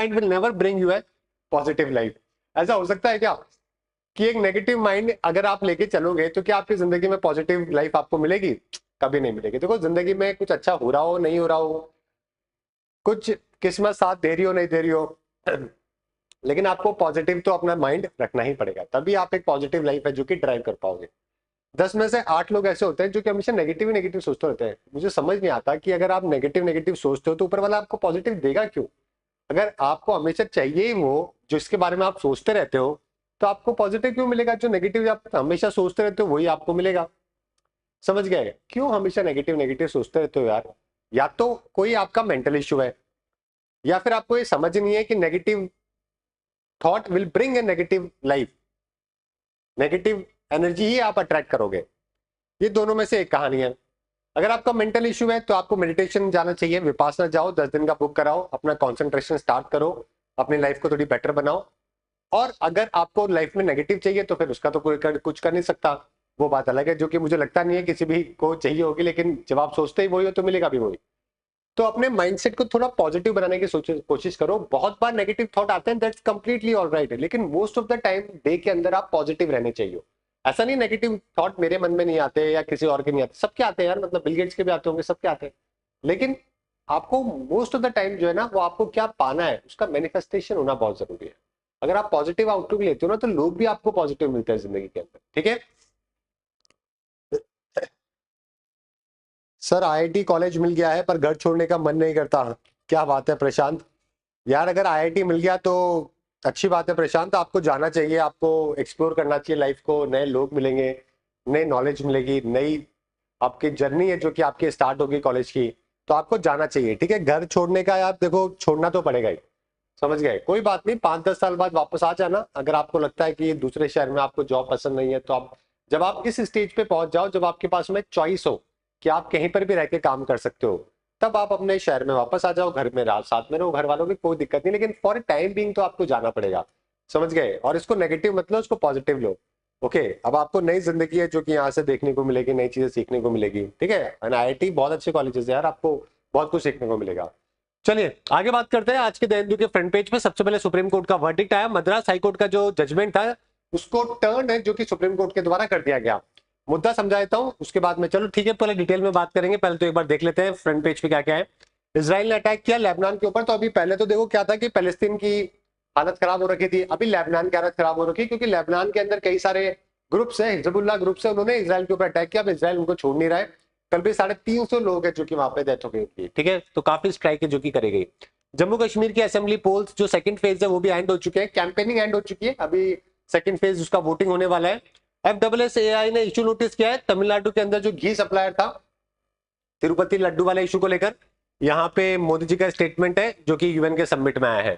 Mind will never bring U A positive life. ऐसा हो सकता है क्या कि एक नेगेटिव माइंड अगर आप लेके चलोगे तो क्या आपकी जिंदगी में पॉजिटिव लाइफ आपको मिलेगी? कभी नहीं मिलेगी। देखो, जिंदगी में कुछ अच्छा हो रहा हो नहीं हो रहा हो, कुछ किस्मत साथ दे रही हो नहीं दे रही हो, लेकिन आपको पॉजिटिव तो अपना माइंड रखना ही पड़ेगा, तभी आप एक पॉजिटिव लाइफ है जो कि ड्राइव कर पाओगे। 10 में से 8 लोग ऐसे होते हैं जो कि हमेशा नेगेटिव ही नेगेटिव सोचते रहते हैं। मुझे समझ नहीं आता कि अगर आप नेगेटिव नेगेटिव सोचते हो तो ऊपर वाला आपको पॉजिटिव देगा क्यों? अगर आपको हमेशा चाहिए ही वो जिसके बारे में आप सोचते रहते हो, तो आपको पॉजिटिव क्यों मिलेगा? जो नेगेटिव आप हमेशा सोचते रहते हो वही आपको मिलेगा। समझ गए? क्यों हमेशा नेगेटिव नेगेटिव सोचते रहते हो यार? या तो कोई आपका मेंटल इश्यू है, या फिर आपको ये समझ नहीं है कि negative thought will bring a negative life, negative energy ही आप अट्रैक्ट करोगे। ये दोनों में से एक कहानी है। अगर आपका मेंटल इश्यू है तो आपको मेडिटेशन जाना चाहिए, विपासना जाओ, 10 दिन का बुक कराओ, अपना कंसंट्रेशन स्टार्ट करो, अपनी लाइफ को थोड़ी बेटर बनाओ। और अगर आपको लाइफ में नेगेटिव चाहिए तो फिर उसका तो कोई कुछ कर नहीं सकता, वो बात अलग है, जो कि मुझे लगता नहीं है किसी भी को चाहिए होगी, लेकिन जब आप सोचते ही वही हो तो मिलेगा भी वही। तो अपने माइंडसेट को थोड़ा पॉजिटिव बनाने की कोशिश करो। बहुत बार नेगेटिव थॉट आते हैं, दैट्स कंप्लीटली ऑलराइट है, लेकिन most of the time day के अंदर आप पॉजिटिव रहने चाहिए। ऐसा नहीं नेगेटिव थॉट मेरे मन में नहीं आते या किसी और के नहीं आते, सबके आते हैं यार, मतलब बिल गेट्स के भी आते होंगे, सबके आते हैं। लेकिन आपको मोस्ट ऑफ द टाइम जो है ना, वो आपको क्या पाना है उसका मैनिफेस्टेशन होना बहुत जरूरी है। अगर आप पॉजिटिव आउटलुक लेते हो ना, तो लोग भी आपको पॉजिटिव मिलते हैं जिंदगी के अंदर। ठीक है सर, आईआईटी कॉलेज मिल गया है पर घर छोड़ने का मन नहीं करता। क्या बात है प्रशांत, यार अगर आईआईटी मिल गया तो अच्छी बात है प्रशांत, आपको जाना चाहिए, आपको एक्सप्लोर करना चाहिए लाइफ को, नए लोग मिलेंगे, नई नॉलेज मिलेगी, नई आपकी जर्नी है जो कि आपकी स्टार्ट होगी कॉलेज की, तो आपको जाना चाहिए। ठीक है, घर छोड़ने का यार देखो, छोड़ना तो पड़ेगा ही। समझ गए? कोई बात नहीं, 5-10 साल बाद वापस आ जाना। अगर आपको लगता है कि दूसरे शहर में आपको जॉब पसंद नहीं है, तो आप जब आप इस स्टेज पे पहुंच जाओ जब आपके पास में चॉइस हो कि आप कहीं पर भी रह के काम कर सकते हो, तब आप अपने शहर में वापस आ जाओ, घर में रात साथ में रहो, घर वालों की कोई दिक्कत नहीं, लेकिन फॉर टाइम बीइंग तो आपको जाना पड़ेगा। समझ गए? और इसको नेगेटिव मत लो, इसको पॉजिटिव लो। ओके, अब आपको नई जिंदगी है जो कि यहाँ से देखने को मिलेगी, नई चीजें सीखने को मिलेगी। ठीक है, एंड आईआईटी बहुत अच्छे कॉलेजेस है यार, आपको बहुत कुछ सीखने को मिलेगा। चलिए आगे बात करते हैं। आज के द हिंदू के फ्रंट पेज पे सबसे पहले सुप्रीम कोर्ट का वर्डिक्ट आया। मद्रास हाईकोर्ट का जो जजमेंट था उसको टर्न है जो कि सुप्रीम कोर्ट के द्वारा कर दिया गया। मुद्दा समझा देता हूं, उसके बाद में चलो ठीक है पहले डिटेल में बात करेंगे। पहले तो एक बार देख लेते हैं फ्रंट पेज पे क्या क्या है। इसराइल ने अटैक किया लेबनान के ऊपर, तो अभी पहले तो देखो क्या था कि पैलेस्तीन की हालत खराब हो रखी थी, अभी लेबनान की हालत खराब हो रखी है, क्योंकि लेबनान के अंदर कई सारे ग्रुप्स है, हिजबुल्लाह ग्रुप्स है, उन्होंने इसराइल के ऊपर अटैक किया। अब इसराइल उनको छोड़ नहीं रहा है। कल भी 350 लोग हैं जो कि वहां पे डेथ हो गई थी। ठीक है, तो काफी स्ट्राइक है जो कि करी गई। जम्मू कश्मीर की असेंबली पोल्स जो सेकंड फेज है वो भी एंड हो चुके हैं, कैंपेनिंग एंड हो चुकी है, अभी सेकंड फेज उसका वोटिंग होने वाला है। FSSAI ने इशू नोटिस किया है तमिलनाडु के अंदर जो घी सप्लायर था तिरुपति लड्डू वाले इशू को लेकर। यहाँ पे मोदी जी का स्टेटमेंट है जो कि यूएन के सबमिट में आया है।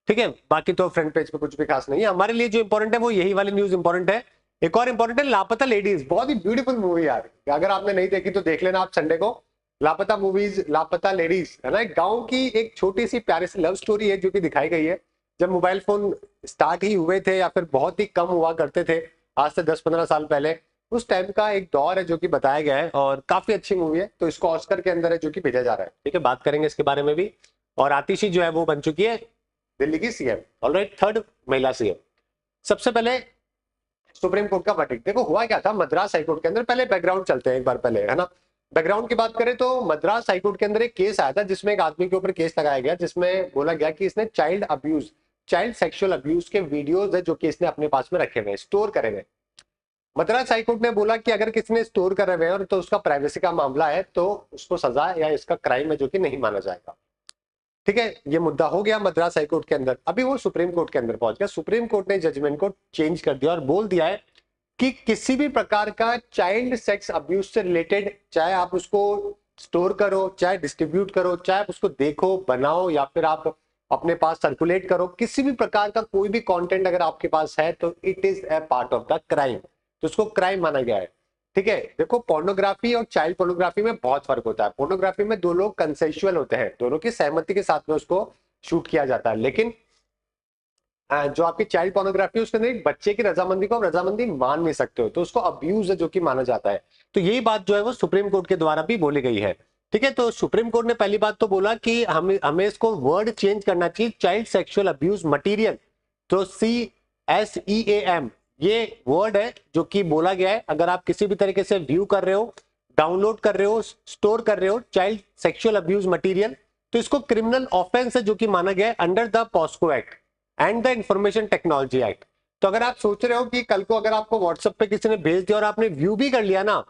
ठीक है, बाकी तो फ्रंट पेज पे कुछ भी खास नहीं है। हमारे लिए जो इंपॉर्टेंट है वो यही वाली न्यूज इंपॉर्टेंट है। एक और इंपॉर्टेंट है लापता लेडीज, बहुत ही ब्यूटीफुल मूवी यार, अगर आपने नहीं देखी तो देख लेना आप संडे को। लापता मूवीज, लापता लेडीज है ना, एक गांव की एक छोटी सी प्यारी सी लव स्टोरी है जो कि दिखाई गई है। जब मोबाइल फोन स्टार्ट ही हुए थे या फिर बहुत ही कम हुआ करते थे, आज से 10-15 साल पहले, उस टाइम का एक दौर है जो कि बताया गया है, और काफी अच्छी मूवी है। तो इसको ऑस्कर के अंदर है जो कि भेजा जा रहा है। ठीक है, बात करेंगे इसके बारे में भी। और आतिशी जो है वो बन चुकी है दिल्ली की सीएम, ऑलराइट, 3rd महिला सीएम। सबसे पहले सुप्रीम कोर्ट का वर्डिक्ट देखो, हुआ क्या था मद्रास हाईकोर्ट के अंदर। पहले बैकग्राउंड चलते हैं एक बार पहले, है ना। बैकग्राउंड की बात करें तो मद्रास हाईकोर्ट के अंदर एक केस आया था जिसमें एक आदमी के ऊपर केस लगाया गया, जिसमें बोला गया कि इसने चाइल्ड सेक्सुअल अब्यूज के वीडियोज है जो कि इसने अपने पास में रखे हुए, स्टोर करे हुए। मद्रास हाईकोर्ट ने बोला कि अगर किसी ने स्टोर करे हुए हैं तो उसका प्राइवेसी का मामला है, तो उसको सजा या इसका क्राइम है जो कि नहीं माना जाएगा। ठीक है, ये मुद्दा हो गया मद्रास हाईकोर्ट के अंदर। अभी वो सुप्रीम कोर्ट के अंदर पहुंच गया। सुप्रीम कोर्ट ने जजमेंट को चेंज कर दिया और बोल दिया है कि किसी भी प्रकार का चाइल्ड सेक्स अब्यूज से रिलेटेड, चाहे आप उसको स्टोर करो, चाहे डिस्ट्रीब्यूट करो, चाहे आप उसको देखो, बनाओ, या फिर आप अपने पास सर्कुलेट करो, किसी भी प्रकार का कोई भी कंटेंट अगर आपके पास है तो it is a part of the crime, तो उसको क्राइम माना गया है। ठीक है, देखो पोर्नोग्राफी और चाइल्ड पोर्नोग्राफी में बहुत फर्क होता है। पोर्नोग्राफी में दो लोग कंसेंशुअल होते हैं, दोनों की सहमति के साथ में उसको शूट किया जाता है, लेकिन जो आपकी चाइल्ड पोर्नोग्राफी है उसके अंदर एक बच्चे की रजामंदी को आप रजामंदी मान नहीं सकते हो, तो उसको अब्यूज है जो कि माना जाता है। तो यही बात जो है वो सुप्रीम कोर्ट के द्वारा भी बोली गई है। ठीक है, तो सुप्रीम कोर्ट ने पहली बात तो बोला कि हमें इसको वर्ड चेंज करना चाहिए, चाइल्ड सेक्सुअल अब्यूज मटेरियल। तो CSEAM ये वर्ड है जो कि बोला गया है, अगर आप किसी भी तरीके से व्यू कर रहे हो, डाउनलोड कर रहे हो, स्टोर कर रहे हो चाइल्ड सेक्सुअल अब्यूज मटेरियल, तो इसको क्रिमिनल ऑफेंस है जो कि माना गया है under the POCSO act and the information technology act. तो अगर आप सोच रहे हो कि कल को अगर आपको व्हाट्सएप पे किसी ने भेज दिया और आपने व्यू भी कर लिया ना,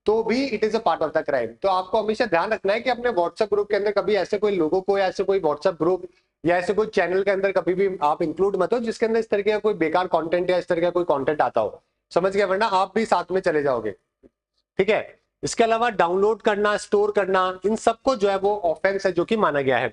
तो भी it is a part of the crime. तो आपको हमेशा ध्यान रखना है कि अपने व्हाट्सएप ग्रुप के अंदर कभी ऐसे कोई लोगों को या ऐसे कोई व्हाट्सएप ग्रुप या ऐसे कोई चैनल के अंदर कभी भी आप इंक्लूड मत हो जिसके अंदर इस तरीके का कोई बेकार कंटेंट या इस तरह का कोई कंटेंट आता हो, समझ गया, वरना आप भी साथ में चले जाओगे। ठीक है, इसके अलावा डाउनलोड करना, स्टोर करना, इन सबको जो है वो ऑफेंस है जो कि माना गया है।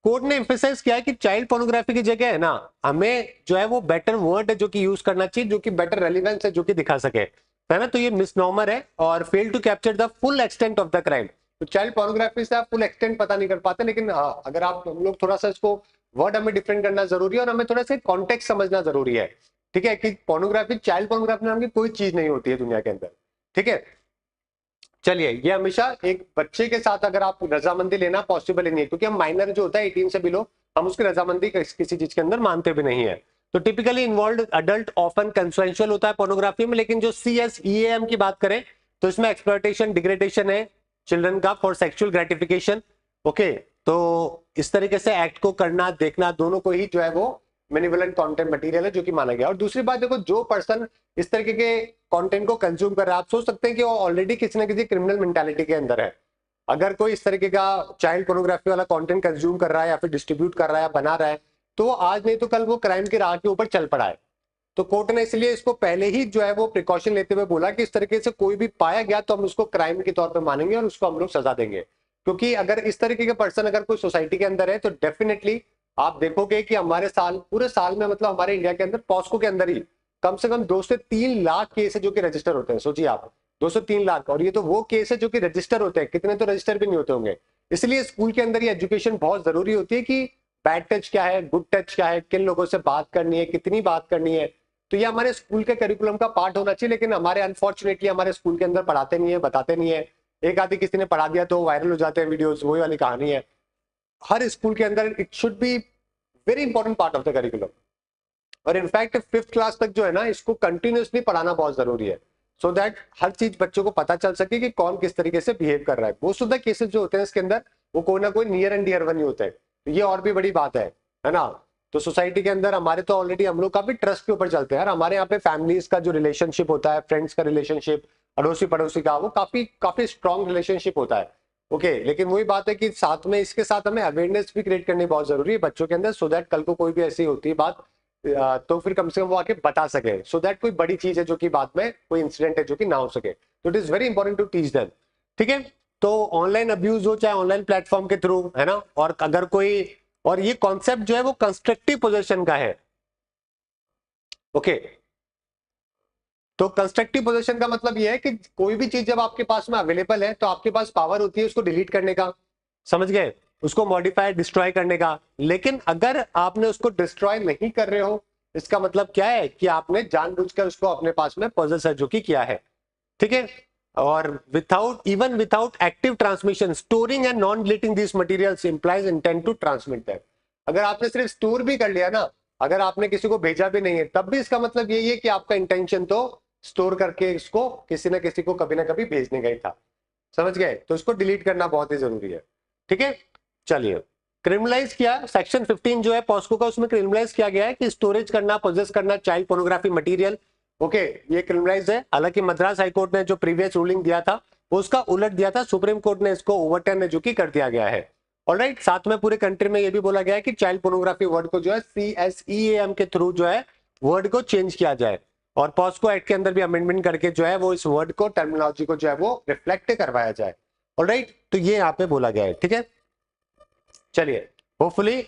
कोर्ट ने एम्फेसाइज किया है कि चाइल्ड पोर्नोग्राफी की जगह है ना, हमें जो है वो बेटर वर्ड है जो कि यूज करना चाहिए, जो कि बेटर रेलिवेंस है जो कि दिखा सके, है ना। तो ये मिसनॉमर है और fail to capture the full extent of the crime. तो चाइल्ड पोर्नोग्राफी से आप फुल एक्सटेंट पता नहीं कर पाते, लेकिन हाँ, अगर आप हम लोग थोड़ा सा इसको वर्ड हमें डिफरेंट करना जरूरी है और हमें थोड़ा सा कॉन्टेक्स्ट समझना जरूरी है। ठीक है, कि पोर्नोग्राफी, चाइल्ड पोर्नोग्राफी नाम की कोई चीज नहीं होती है दुनिया के अंदर। ठीक है, चलिए, ये हमेशा एक बच्चे के साथ अगर आप रजामंदी लेना पॉसिबल ही नहीं है, क्योंकि हम माइनर जो होता है 18 से बिलो, हम उसकी रजामंदी किसी चीज के अंदर मानते भी नहीं है। तो typically involve adult often consensual होता है पोर्नोग्राफी में, लेकिन जो CSEAM की बात करें तो इसमें एक्सप्लॉयटेशन, डिग्रेडेशन है चिल्ड्रन का फॉर सेक्सुअल ग्रेटिफिकेशन। ओके, तो इस तरीके से एक्ट को करना, देखना, दोनों को ही जो है वो मेनिवलेंट कंटेंट मटेरियल है जो कि माना गया। और दूसरी बात देखो, जो पर्सन इस तरीके के कंटेंट को कंज्यूम कर रहा है, आप सोच सकते हैं कि वो ऑलरेडी किसी ना किसी क्रिमिनल मेंटालिटी के अंदर है। अगर कोई इस तरीके का चाइल्ड पोर्नोग्राफी वाला कंटेंट कंज्यूम कर रहा है या फिर डिस्ट्रीब्यूट कर रहा है, बना रहा है, तो वो आज नहीं तो कल वो क्राइम की राह के ऊपर चल पड़ा है। तो कोर्ट ने इसलिए इसको पहले ही जो है वो प्रिकॉशन लेते हुए बोला कि इस तरीके से कोई भी पाया गया तो हम उसको क्राइम के तौर पर मानेंगे और उसको हम लोग सजा देंगे। क्योंकि अगर इस तरीके के पर्सन अगर कोई सोसाइटी के अंदर है तो डेफिनेटली आप देखोगे कि हमारे साल, पूरे साल में, मतलब हमारे इंडिया के अंदर पॉस्को के अंदर ही कम से कम 2 से 3 लाख केस है जो कि रजिस्टर होते हैं। सोचिए आप, 2 से 3 लाख, और ये तो वो केस है जो कि रजिस्टर होते हैं, कितने तो रजिस्टर भी नहीं होते होंगे। इसलिए स्कूल के अंदर ये एजुकेशन बहुत जरूरी होती है कि बैड टच क्या है, गुड टच क्या है, किन लोगों से बात करनी है, कितनी बात करनी है। तो ये हमारे स्कूल के करिकुलम का पार्ट होना चाहिए, लेकिन हमारे अनफॉर्चुनेटली हमारे स्कूल के अंदर पढ़ाते नहीं है, बताते नहीं है। एक आधी किसी ने पढ़ा दिया तो वायरल हो जाते हैं वीडियोस, वही वाली कहानी है। हर स्कूल के अंदर it should be very important part of the curriculum. और इनफैक्ट 5th क्लास तक जो है ना, इसको कंटिन्यूसली पढ़ाना बहुत जरूरी है, सो दैट हर चीज बच्चों को पता चल सके कि कौन किस तरीके से बिहेव कर रहा है। मोस्ट ऑफ द केसेस जो होते हैं इसके अंदर वो कोई ना कोई नियर एंड डियर वन ही होते हैं। तो ये और भी बड़ी बात है ना। तो सोसाइटी के अंदर हमारे तो ऑलरेडी हम लोग काफी ट्रस्ट के ऊपर चलते हैं यार। हमारे यहाँ पे फैमिलीज का जो रिलेशनशिप होता है, फ्रेंड्स का रिलेशनशिप, अड़ोसी पड़ोसी का, वो काफी काफी स्ट्रॉन्ग रिलेशनशिप होता है। ओके, लेकिन वही बात है कि साथ में, इसके साथ हमें अवेयरनेस भी क्रिएट करनी बहुत जरूरी है बच्चों के अंदर, सो दैट कल को कोई भी ऐसी होती है बात तो फिर कम से कम वो आके बता सके, सो दैट कोई बड़ी चीज है जो कि बाद में कोई इंसिडेंट है जो कि ना हो सके। तो it is very important to teach them. ठीक है, तो ऑनलाइन अब्यूज हो चाहे ऑनलाइन प्लेटफॉर्म के थ्रू, है ना, और अगर कोई, और ये कॉन्सेप्ट जो है वो कंस्ट्रक्टिव पोजीशन का है। ओके, तो कंस्ट्रक्टिव पोजीशन का मतलब ये है कि कोई भी चीज जब आपके पास में अवेलेबल है तो आपके पास पावर होती है उसको डिलीट करने का, समझ गए, उसको मॉडिफाई, डिस्ट्रॉय करने का। लेकिन अगर आपने उसको डिस्ट्रॉय नहीं कर रहे हो, इसका मतलब क्या है कि आपने जानबूझकर उसको अपने पास में पोजेस जो कि किया है। ठीक है, और without active transmission, storing and non deleting this materials implies intent to transmit that. अगर आपने सिर्फ स्टोर भी कर लिया ना, अगर आपने किसी को भेजा भी नहीं है, तब भी इसका मतलब यही है कि आपका इंटेंशन तो स्टोर करके इसको किसी ना किसी को कभी ना कभी भेजने का ही था, समझ गए। तो इसको डिलीट करना बहुत ही जरूरी है। ठीक है, चलिए, क्रिमिनलाइज किया सेक्शन 15 जो है पॉस्को का, उसमें क्रिमिनलाइज किया गया है कि स्टोरेज करना, पोजेस करना चाइल्ड पोर्नोग्राफी मटेरियल। ओके, ये क्रिमिनलाइज है। हालांकि मद्रास हाईकोर्ट ने जो प्रीवियस रूलिंग दिया था उसका उलट दिया था, सुप्रीम कोर्ट ने इसको ओवरटर्न जो कि कर दिया गया है। ऑलराइट, साथ में पूरे कंट्री में ये भी बोला गया है कि चाइल्ड पोर्नोग्राफी वर्ड को जो है CSEAM के थ्रू जो है वर्ड को चेंज किया जाए, और पॉस्को एक्ट के अंदर भी अमेंडमेंट करके जो है वो इस वर्ड को, टर्मिनोलॉजी को जो है वो रिफ्लेक्ट करवाया जाए। ऑलराइट, तो ये यहाँ पे बोला गया है। ठीक है, चलिए, होपफुली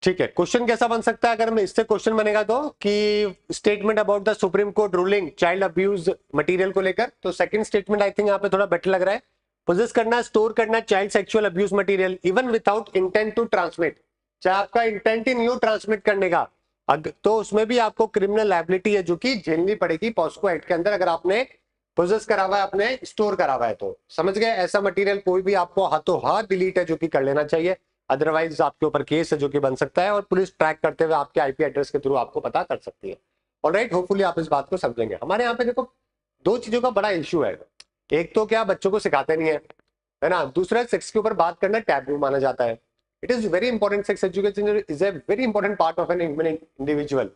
ठीक है। क्वेश्चन कैसा बन सकता है अगर मैं इससे क्वेश्चन बनेगा तो, कि statement about the supreme court ruling child abuse material को लेकर। तो सेकंड स्टेटमेंट आई थिंक यहाँ पे थोड़ा बेटर लग रहा है। पोजेस करना, स्टोर करना child sexual abuse material even without intent to transmit, चाहे आपका इंटेंट ही नहीं हो ट्रांसमिट करने का, तो उसमें भी आपको क्रिमिनल लायबिलिटी है जो कि झेलनी पड़ेगी पॉस्को एक्ट के अंदर, अगर आपने पोजेस करा हुआ है, अपने स्टोर करा हुआ है। तो समझ गए, ऐसा मटेरियल कोई भी आपको हाथों हाथ डिलीट है जो कि कर लेना चाहिए, अदरवाइज आपके ऊपर केस है जो कि बन सकता है और पुलिस ट्रैक करते हुए आपके आईपी एड्रेस के थ्रू आपको पता कर सकती है। ऑलराइट, होपफुली आप इस बात को समझेंगे। हमारे यहाँ पे देखो दो चीजों का बड़ा इश्यू है। एक तो क्या, बच्चों को सिखाते नहीं है ना। दूसरा, सेक्स के ऊपर बात करना टैबू माना जाता है। It is very important, sex education is a very important part of an individual.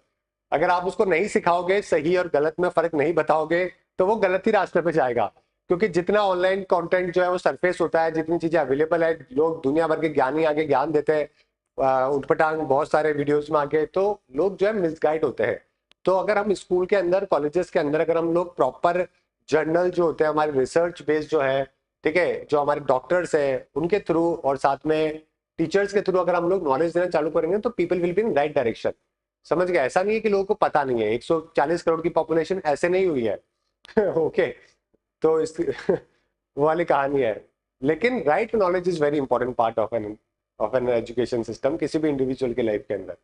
अगर आप उसको नहीं सिखाओगे, सही और गलत में फर्क नहीं बताओगे, तो वो गलत ही रास्ते पे जाएगा। क्योंकि जितना ऑनलाइन कंटेंट जो है वो सरफेस होता है, जितनी चीजें अवेलेबल है, लोग दुनिया भर के ज्ञानी आगे ज्ञान देते हैं उठपटांग बहुत सारे वीडियोस में आके, तो लोग जो है मिसगाइड होते हैं। तो अगर हम स्कूल के अंदर, कॉलेजेस के अंदर अगर हम लोग प्रॉपर जर्नल जो होते हैं हमारे रिसर्च बेस्ड जो है, ठीक है, जो हमारे डॉक्टर्स है उनके थ्रू और साथ में टीचर्स के थ्रू अगर हम लोग नॉलेज देना चालू करेंगे तो people will be in right direction. समझ गए, ऐसा नहीं है कि लोगों को पता नहीं है। 140 करोड़ की पॉपुलेशन ऐसे नहीं हुई है ओके, तो इस वो वाली कहानी है। लेकिन right knowledge is very important part of an education system किसी भी इंडिविजुअल के लाइफ के अंदर।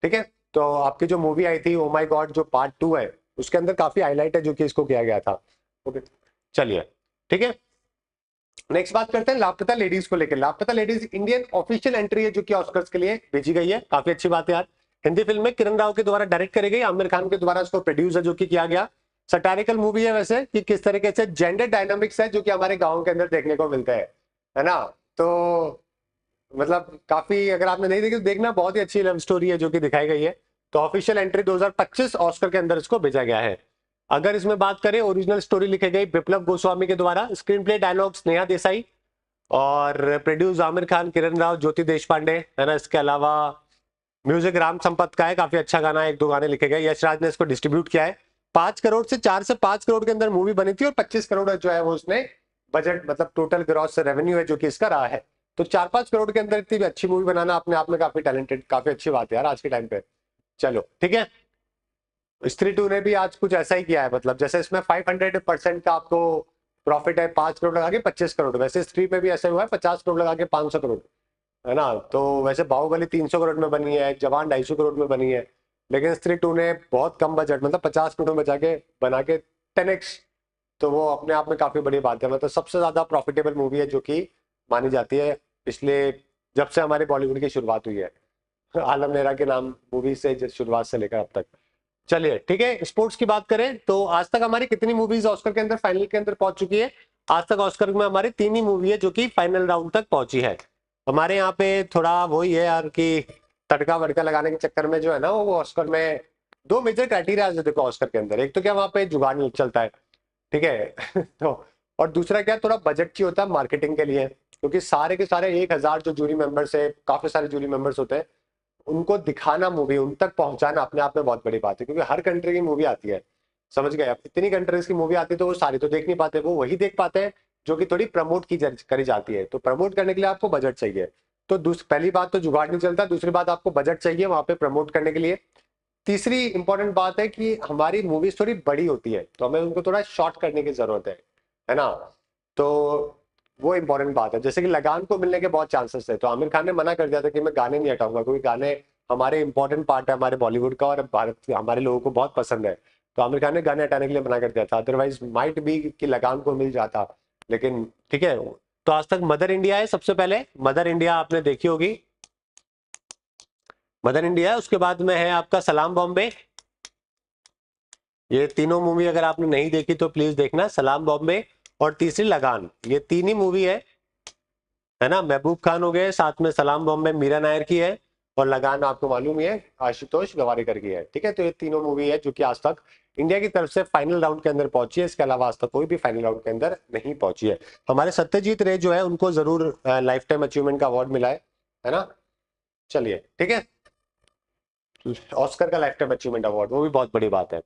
ठीक है, तो आपकी जो मूवी आई थी ओ माय गॉड जो पार्ट 2 है, उसके अंदर काफी हाईलाइट है जो कि इसको किया गया था। ओके, चलिए, ठीक है, नेक्स्ट बात करते हैं लापता लेडीज को लेकर। लापता लेडीज इंडियन ऑफिशियल एंट्री है जो कि ऑस्कर्स के लिए भेजी गई है, काफी अच्छी बात है यार। हिंदी फिल्म में किरण राव के द्वारा डायरेक्ट करी गई, आमिर खान के द्वारा उसको प्रोड्यूस है जो कि किया गया। सटारिकल मूवी है वैसे, कि किस तरीके से जेंडर डायनामिक्स है जो कि हमारे गाँव के अंदर देखने को मिलता है ना। तो मतलब काफी, अगर आपने नहीं देखी तो देखना, बहुत ही अच्छी लव स्टोरी है जो कि दिखाई गई है। तो ऑफिशियल एंट्री 2025 ऑस्कर के अंदर इसको भेजा गया है। अगर इसमें बात करें, ओरिजिनल स्टोरी लिखी गई बिप्लब गोस्वामी के द्वारा, screen play dialogue Sneha Desai और प्रोड्यूस आमिर खान, किरण राव, ज्योति देश पांडे, है ना। इसके अलावा म्यूजिक राम संपत का है, काफी अच्छा गाना है, एक दो गाने लिखे गए। यश राज ने इसको डिस्ट्रीब्यूट किया है। 4 से 5 करोड़ के अंदर मूवी बनी थी और 25 करोड़ जो है वो उसने बजट, मतलब टोटल ग्रॉस रेवेन्यू है जो कि इसका रहा है। तो 4-5 करोड़ के अंदर इतनी अच्छी मूवी बनाना अपने आप में काफी टैलेंटेड, काफी अच्छी बात है यार आज के टाइम पे। चलो ठीक है, स्त्री 2 ने भी आज कुछ ऐसा ही किया है, मतलब जैसे इसमें 500% का आपको प्रॉफिट है, 5 करोड़ लगा के 25 करोड़, वैसे स्त्री में भी ऐसा हुआ है 50 करोड़ लगा के 500 करोड़, है ना। तो वैसे बाहुबली 300 करोड़ में बनी है, जवान 250 करोड़ में बनी है, लेकिन स्त्री 2 ने बहुत कम बजट, मतलब 50 करोड़ में बचा के बना के 10x। तो वो अपने आप में काफी बड़ी बात है, मतलब सबसे ज्यादा प्रॉफिटेबल मूवी है जो कि मानी जाती है पिछले, जब से हमारे बॉलीवुड की शुरुआत हुई है आलम नेहरा के नाम मूवी से शुरुआत से लेकर अब तक। चलिए ठीक है, स्पोर्ट्स की बात करें तो आज तक हमारी कितनी मूवीज ऑस्कर के अंदर फाइनल के अंदर पहुंच चुकी है। आज तक ऑस्कर में हमारी 3 ही मूवी है जो कि फाइनल राउंड तक पहुंची है। हमारे यहाँ पे थोड़ा वही है यार कि तड़का वड़का लगाने के चक्कर में जो है ना, वो ऑस्कर में 2 मेजर क्राइटेरिया है देखो ऑस्कर के अंदर। एक तो क्या, वहाँ पे जुगाड़ नहीं चलता है, ठीक है तो और दूसरा क्या, थोड़ा बजट चाहिए होता है मार्केटिंग के लिए, क्योंकि सारे के सारे 1000 जो जूरी मेंबर्स है, काफी सारे जूरी मेंबर्स होते हैं, उनको दिखाना, मूवी उन तक पहुंचाना अपने आप में बहुत बड़ी बात है। क्योंकि हर कंट्री की मूवी आती है, समझ गए, अब इतनी कंट्रीज की मूवी आती है तो वो सारी तो देख नहीं पाते, वो वही देख पाते हैं जो कि थोड़ी प्रमोट की करी जाती है। तो प्रमोट करने के लिए आपको बजट चाहिए। तो पहली बात तो जुगाड़ नहीं चलता, दूसरी बात आपको बजट चाहिए वहां पे प्रमोट करने के लिए। तीसरी इंपॉर्टेंट बात है कि हमारी मूवीज थोड़ी बड़ी होती है तो हमें उनको थोड़ा शॉर्ट करने की जरूरत है ना। तो वो इंपॉर्टेंट बात है। जैसे कि लगान को मिलने के बहुत चांसेस थे, तो आमिर खान ने मना कर दिया था कि मैं गाने नहीं हटाऊंगा, क्योंकि गाने हमारे इंपॉर्टेंट पार्ट है हमारे बॉलीवुड का और भारत हमारे लोगों को बहुत पसंद है। तो आमिर खान ने गाने हटाने के लिए मना कर दिया था, अदरवाइज माइट बी कि लगान को मिल जाता। लेकिन ठीक है, तो आज तक मदर इंडिया है सबसे पहले, मदर इंडिया आपने देखी होगी, मदर इंडिया है। उसके बाद में है आपका सलाम बॉम्बे। ये तीनों मूवी अगर आपने नहीं देखी तो प्लीज देखना, सलाम बॉम्बे और तीसरी लगान, ये 3 ही मूवी है ना। महबूब खान हो गए, साथ में सलाम बॉम्बे मीरा नायर की है, और लगान आपको मालूम ही है आशुतोष गवारीकर की है। ठीक है, तो ये तीनों मूवी है जो कि आज तक इंडिया की तरफ से फाइनल राउंड के अंदर पहुंची है। इसके अलावा आज तक कोई भी फाइनल राउंड के अंदर नहीं पहुंची है। हमारे सत्यजीत रे जो है उनको जरूर लाइफ टाइम अचीवमेंट का अवार्ड मिला है ना। चलिए ठीक है, ऑस्कर का लाइफ टाइम अचीवमेंट अवार्ड, वो भी बहुत बड़ी बात है।